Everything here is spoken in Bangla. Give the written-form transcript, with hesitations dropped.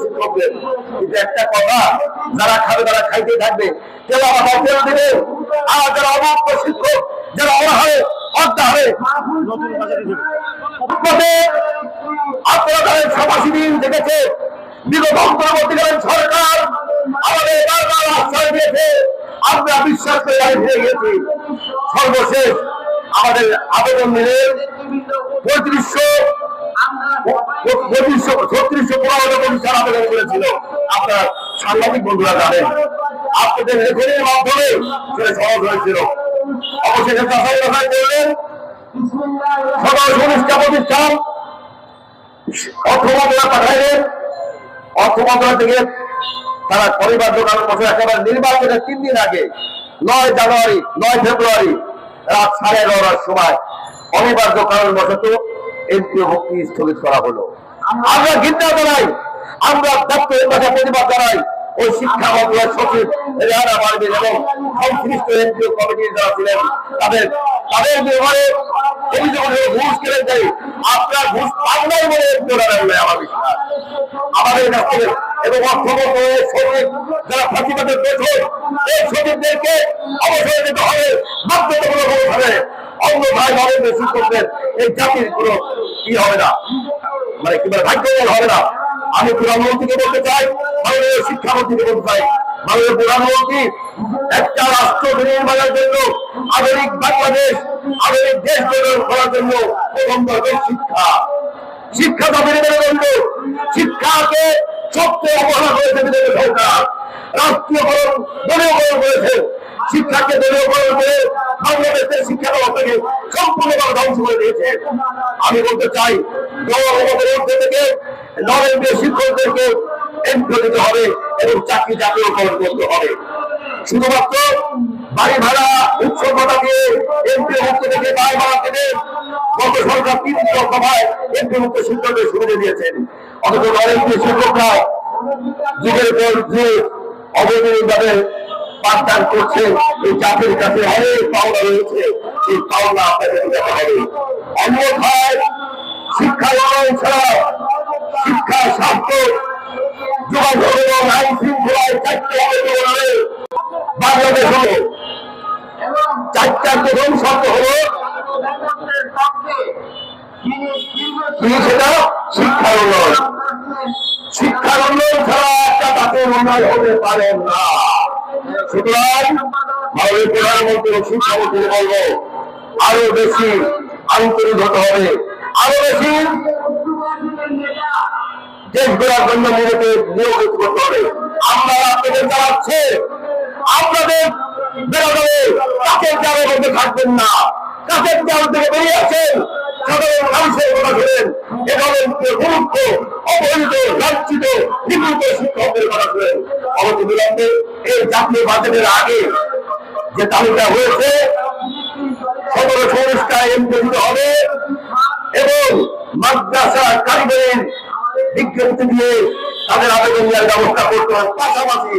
শিক্ষকদের। কিন্তু একটা কথা, যারা খাবে তারা খাইতে থাকবে, কেউ আবার তেল দিবে। আর যারা অবক্ষ শিক্ষক, যারা অনাহারে অর্ধাহারে আপনারা তাদের সমাসী দিন দেখেছে। বিগত অন্তর্বর্তীকালীন সরকার আমাদের বারবার আশ্রয় দিয়েছে, আমরা বিশ্বাস করে গাড়ি ফিরে গিয়েছি। সর্বশেষ আমাদের আবেদন নিলে 3615 প্রতিষ্ঠান আবেদন করেছিল। আপনার সাংবাদিক বন্ধুরা জানেন, আপনাদের লেখনের মাধ্যমে সেটা সহজ হয়েছিল। অবশেষে যাচাই বাছাই করলেন 1719টা প্রতিষ্ঠান অর্থ মন্ত্রণালয় পাঠাইলেন। অর্থ মন্ত্রণালয় থেকে তারা পরিবার কারণ বছর একেবারে নির্বাচনের 3 দিন আগে 9 ফেব্রুয়ারি রাত 11:30টার সময় অনিবার্য কারণবশত এমপিও ভর্তি স্থগিত করা হলো। আমরা ঘৃণা জানাই, আমরা দপ্তরের কাছে প্রতিবাদ জানাই। ওই শিক্ষা মন্ত্রণালয়ের সচিব রেহানা পারভীন এবং সংশ্লিষ্ট এমপিও কমিটির যারা ছিলেন তাদের ব্যবহারে অভিযোগ ঘুষ কেড়ে দেয়। আপনার ঘুষ পাওয়াই বলে এমপিওরা নেয় আমার বিশ্বাস। আমাদের কাছ থেকে এবং অর্থ মন্ত্রণালয়ের সচিব যারা ফাঁসিবাদের পেছন, এই সচিবদেরকে অবসর নিতে হবে বাধ্যতামূলকভাবে। অন্যথায় নরেন্দ্র শিক্ষকদের এই জাতির কোনো কি হবে না, মানে কি বলে ভাগ্যবল হবে না। আমি প্রধানমন্ত্রীকে বলতে চাই, মাননীয় শিক্ষামন্ত্রীকে বলতে চাই, মাননীয় প্রধানমন্ত্রী একটা রাষ্ট্র নির্মাণের জন্য আধুনিক বাংলাদেশ, আধুনিক দেশ গঠন করার জন্য প্রথম দরকার শিক্ষা। শিক্ষা দাবির জন্য শিক্ষাকে সবচেয়ে অবহেলা করেছে বিজেপি সরকার। রাষ্ট্রীয়করণ দলীয়করণ করেছে, শিক্ষাকে দলীয়করণ করে বাংলাদেশের শিক্ষা ব্যবস্থাকে সম্পূর্ণভাবে ধ্বংস করে দিয়েছে। আমি বলতে চাই, দলের মধ্যে থেকে নরেন্দ্র শিক্ষকদেরকে এমপিও দিতে হবে এবং চাকরি জাতীয়করণ করতে হবে। শুধুমাত্র বাড়ি ভাড়া উৎসবতা দিয়ে এমপিও মুক্ত থেকে বাড়ি ভাড়া থেকে গত সরকার 3 দফায় এমপিও মুক্ত শিক্ষকদের সুবিধা দিয়েছেন। অথচ নরেন্দ্র শিক্ষকরা যুগের পর যুগ অবৈধভাবে পাঠদান করছে। এই জাতির কাছে অনেক পাওনা রয়েছে, সেই পাওনা আপনাদের দিতে হবে। অন্যথায় শিক্ষা উন্নয়ন ছাড়া শিক্ষা স্বাস্থ্য যোগাযোগ এবং আইন শৃঙ্খলায় 4টে হবে বাংলাদেশ হলো। 4টার প্রথম শব্দ হলো সেটা শিক্ষার উন্নয়ন। শিক্ষার উন্নয়ন ছাড়া একটা জাতির উন্নয়ন হতে পারে না। সুতরাং মাননীয় প্রধানমন্ত্রী ও শিক্ষামন্ত্রী বলবো, আরো বেশি আন্তরিক হতে হবে, আরো বেশি দেশ গড়ার জন্য নিজেকে নিয়োজিত করতে হবে। আমরা আপনাদের চালাচ্ছে, আপনাদের বেরোবে কাকের জালের মধ্যে থাকবেন না। কাকের জাল থেকে বেরিয়ে আসেন, সাধারণ মানুষের কথা শুনেন, এভাবে গুরুত্ব অবহেলিত লাঞ্ছিত নিপীড়িত শিক্ষকদের কথা শুনেন। অবধি বিলম্বে এই জাতীয় বাজেটের আগে যে তালিকা হয়েছে 1719টা এমপি দিতে হবে এবং মাদ্রাসা কারিগরির বিজ্ঞপ্তি দিয়ে তাদের আবেদন দেওয়ার ব্যবস্থা করতে হবে। পাশাপাশি